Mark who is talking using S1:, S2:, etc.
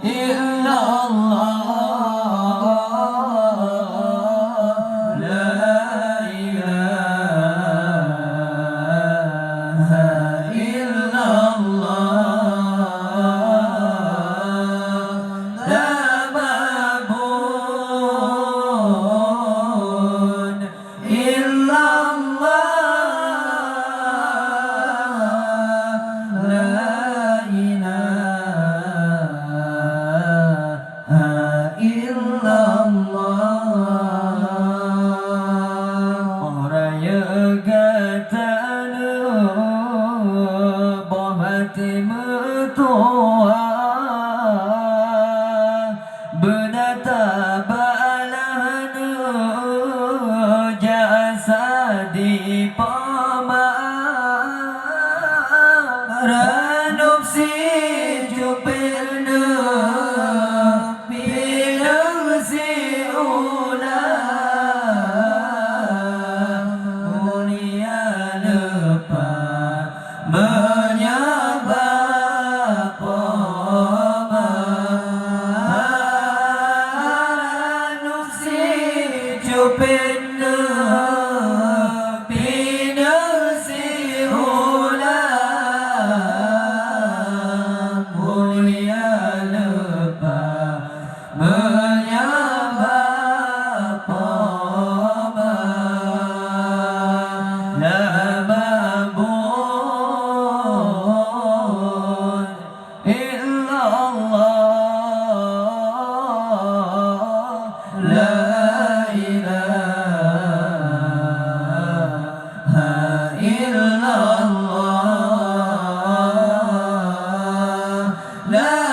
S1: إلا الله لا إله إلا الله لا معبود إلا الله لا إلا الله Raya katana Bahati metua Benata balahana Jasa di pama Ranop si jupirna Bilang si ulang Mulia lepas menyabak poma Ranop si jupirna Bilang si ulang Mulia lepas menyabak poma la ma'bud illa Allah la ilaha illa Allah la